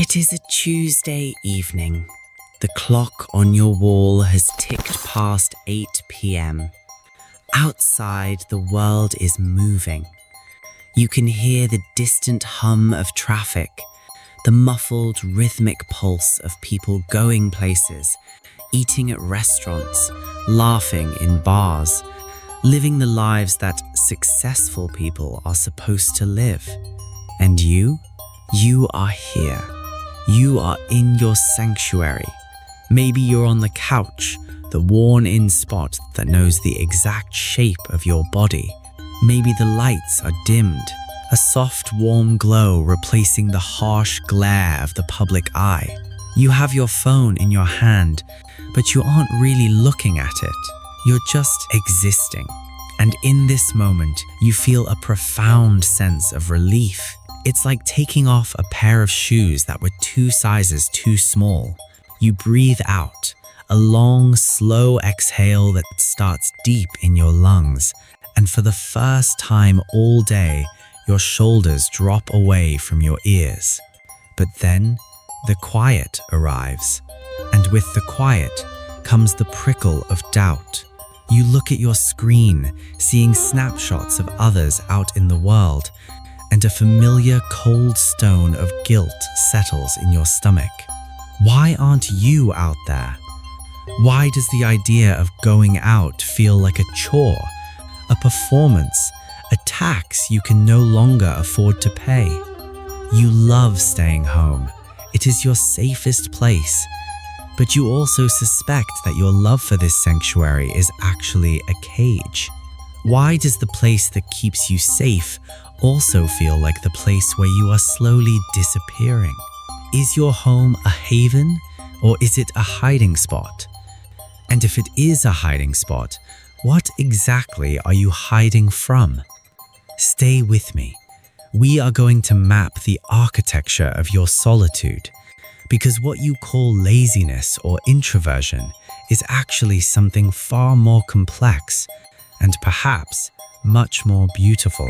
It is a Tuesday evening. The clock on your wall has ticked past 8 p.m. Outside, the world is moving. You can hear the distant hum of traffic, the muffled, rhythmic pulse of people going places, eating at restaurants, laughing in bars, living the lives that successful people are supposed to live. And you are here. You are in your sanctuary. Maybe you're on the couch, the worn-in spot that knows the exact shape of your body. Maybe the lights are dimmed, a soft, warm glow replacing the harsh glare of the public eye. You have your phone in your hand, but you aren't really looking at it. You're just existing. And in this moment, you feel a profound sense of relief. It's like taking off a pair of shoes that were 2 sizes too small. You breathe out, a long, slow exhale that starts deep in your lungs. And for the first time all day, your shoulders drop away from your ears. But then, the quiet arrives. And with the quiet comes the prickle of doubt. You look at your screen, seeing snapshots of others out in the world, and a familiar cold stone of guilt settles in your stomach. Why aren't you out there? Why does the idea of going out feel like a chore, a performance, a tax you can no longer afford to pay? You love staying home. It is your safest place. But you also suspect that your love for this sanctuary is actually a cage. Why does the place that keeps you safe also feel like the place where you are slowly disappearing? Is your home a haven, or is it a hiding spot? And if it is a hiding spot, what exactly are you hiding from? Stay with me. We are going to map the architecture of your solitude, because what you call laziness or introversion is actually something far more complex and perhaps much more beautiful.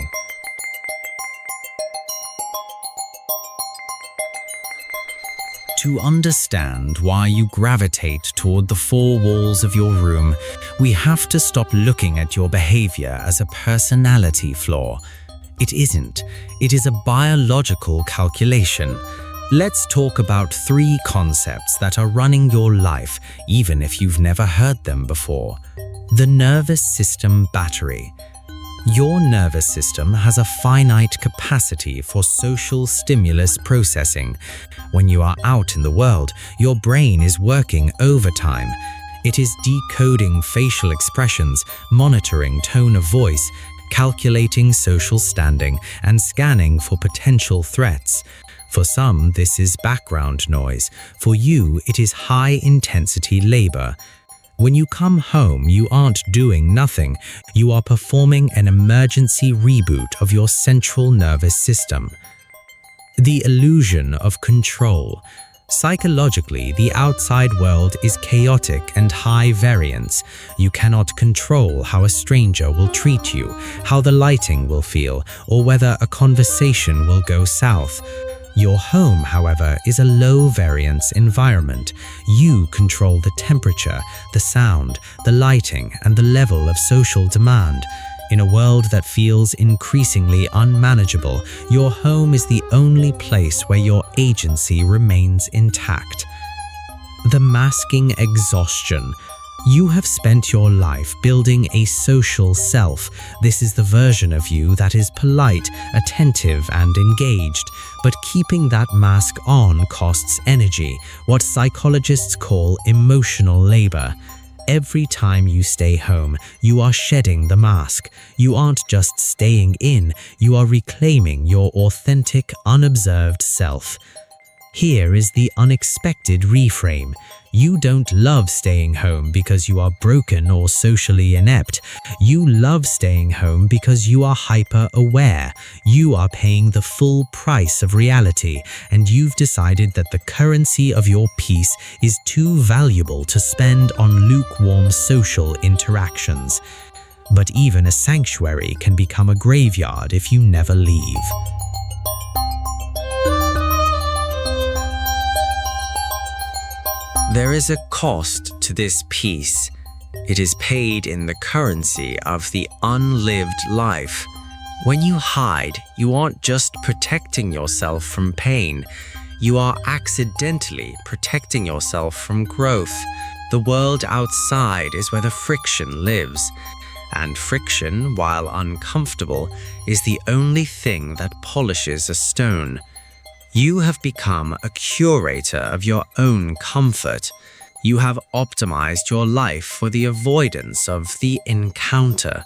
To understand why you gravitate toward the 4 walls of your room, we have to stop looking at your behavior as a personality flaw. It isn't. It is a biological calculation. Let's talk about 3 concepts that are running your life, even if you've never heard them before. The nervous system battery. Your nervous system has a finite capacity for social stimulus processing. When you are out in the world, your brain is working overtime. It is decoding facial expressions, monitoring tone of voice, calculating social standing, and scanning for potential threats. For some, this is background noise. For you, it is high-intensity labor. When you come home, you aren't doing nothing. You are performing an emergency reboot of your central nervous system. The illusion of control. Psychologically, the outside world is chaotic and high variance. You cannot control how a stranger will treat you, how the lighting will feel, or whether a conversation will go south. Your home, however, is a low-variance environment. You control the temperature, the sound, the lighting, and the level of social demand. In a world that feels increasingly unmanageable, your home is the only place where your agency remains intact. The masking exhaustion. You have spent your life building a social self. This is the version of you that is polite, attentive, and engaged. But keeping that mask on costs energy, what psychologists call emotional labor. Every time you stay home, you are shedding the mask. You aren't just staying in, you are reclaiming your authentic, unobserved self. Here is the unexpected reframe. You don't love staying home because you are broken or socially inept. You love staying home because you are hyper-aware. You are paying the full price of reality, and you've decided that the currency of your peace is too valuable to spend on lukewarm social interactions. But even a sanctuary can become a graveyard if you never leave. There is a cost to this peace. It is paid in the currency of the unlived life. When you hide, you aren't just protecting yourself from pain. You are accidentally protecting yourself from growth. The world outside is where the friction lives. And friction, while uncomfortable, is the only thing that polishes a stone. You have become a curator of your own comfort. You have optimized your life for the avoidance of the encounter.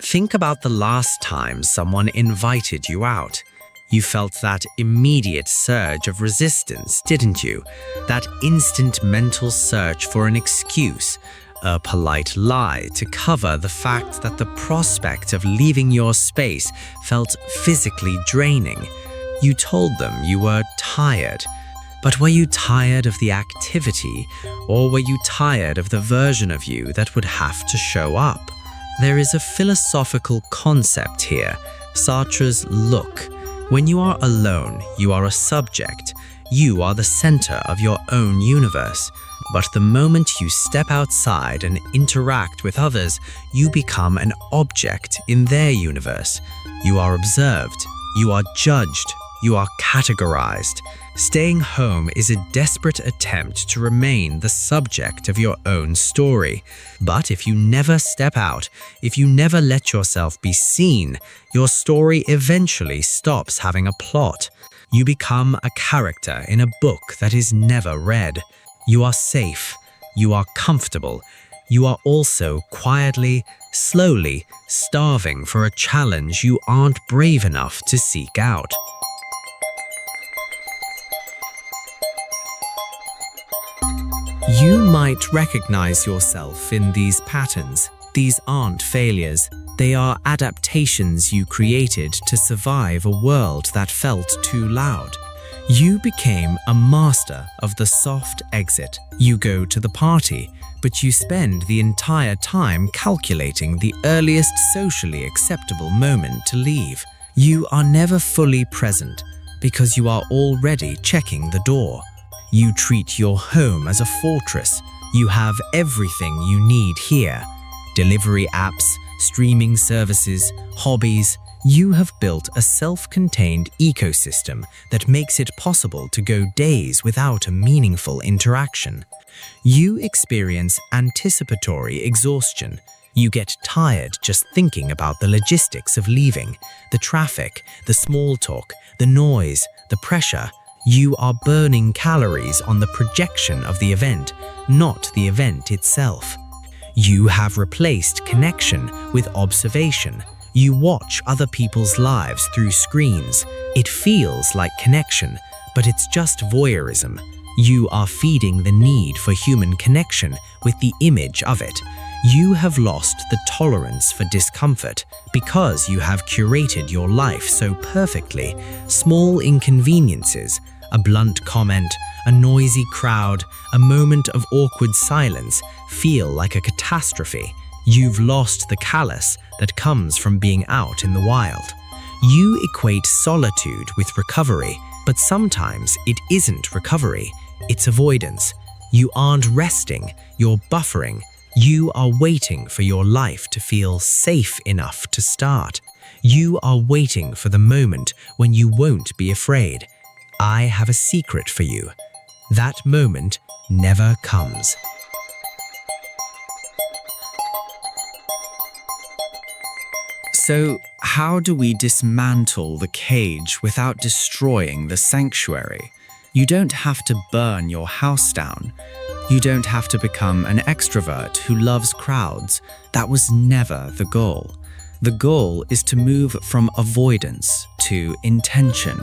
Think about the last time someone invited you out. You felt that immediate surge of resistance, didn't you? That instant mental search for an excuse, a polite lie to cover the fact that the prospect of leaving your space felt physically draining. You told them you were tired. But were you tired of the activity, or were you tired of the version of you that would have to show up? There is a philosophical concept here, Sartre's look. When you are alone, you are a subject. You are the center of your own universe. But the moment you step outside and interact with others, you become an object in their universe. You are observed. You are judged. You are categorized. Staying home is a desperate attempt to remain the subject of your own story. But if you never step out, if you never let yourself be seen, your story eventually stops having a plot. You become a character in a book that is never read. You are safe. You are comfortable. You are also quietly, slowly starving for a challenge you aren't brave enough to seek out. You might recognize yourself in these patterns. These aren't failures. They are adaptations you created to survive a world that felt too loud. You became a master of the soft exit. You go to the party, but you spend the entire time calculating the earliest socially acceptable moment to leave. You are never fully present because you are already checking the door. You treat your home as a fortress. You have everything you need here. Delivery apps, streaming services, hobbies. You have built a self-contained ecosystem that makes it possible to go days without a meaningful interaction. You experience anticipatory exhaustion. You get tired just thinking about the logistics of leaving, the traffic, the small talk, the noise, the pressure. You are burning calories on the projection of the event, not the event itself. You have replaced connection with observation. You watch other people's lives through screens. It feels like connection, but it's just voyeurism. You are feeding the need for human connection with the image of it. You have lost the tolerance for discomfort because you have curated your life so perfectly. Small inconveniences, a blunt comment, a noisy crowd, a moment of awkward silence feel like a catastrophe. You've lost the callous that comes from being out in the wild. You equate solitude with recovery, but sometimes it isn't recovery, it's avoidance. You aren't resting, you're buffering. You are waiting for your life to feel safe enough to start. You are waiting for the moment when you won't be afraid. I have a secret for you. That moment never comes. So, how do we dismantle the cage without destroying the sanctuary? You don't have to burn your house down. You don't have to become an extrovert who loves crowds. That was never the goal. The goal is to move from avoidance to intention.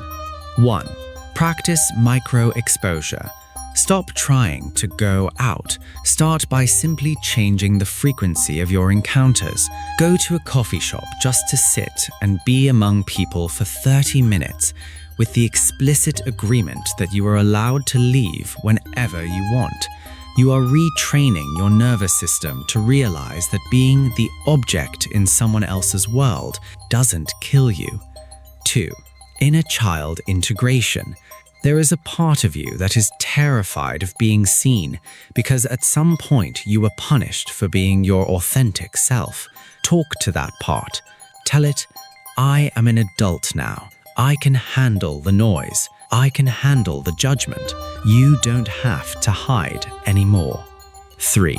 1. Practice micro-exposure. Stop trying to go out. Start by simply changing the frequency of your encounters. Go to a coffee shop just to sit and be among people for 30 minutes with the explicit agreement that you are allowed to leave whenever you want. You are retraining your nervous system to realize that being the object in someone else's world doesn't kill you. 2. Inner child integration. There is a part of you that is terrified of being seen because at some point you were punished for being your authentic self. Talk to that part. Tell it, I am an adult now. I can handle the noise. I can handle the judgment. You don't have to hide anymore. 3.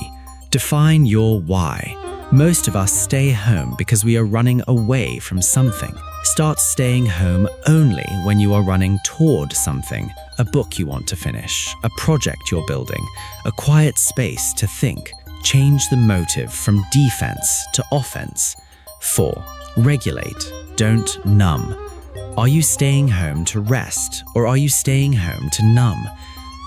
Define your why. Most of us stay home because we are running away from something. Start staying home only when you are running toward something. A book you want to finish, a project you're building, a quiet space to think. Change the motive from defense to offense. 4. Regulate. Don't numb. Are you staying home to rest or are you staying home to numb?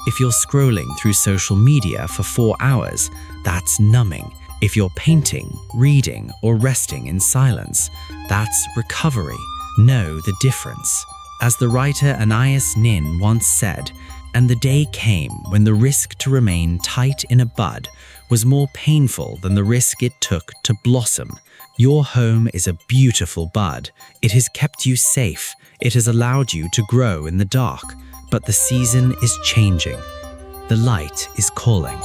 If you're scrolling through social media for 4 hours, that's numbing. If you're painting, reading, or resting in silence, that's recovery. Know the difference. As the writer Anais Nin once said, and the day came when the risk to remain tight in a bud was more painful than the risk it took to blossom. Your home is a beautiful bud. It has kept you safe. It has allowed you to grow in the dark. But the season is changing. The light is calling.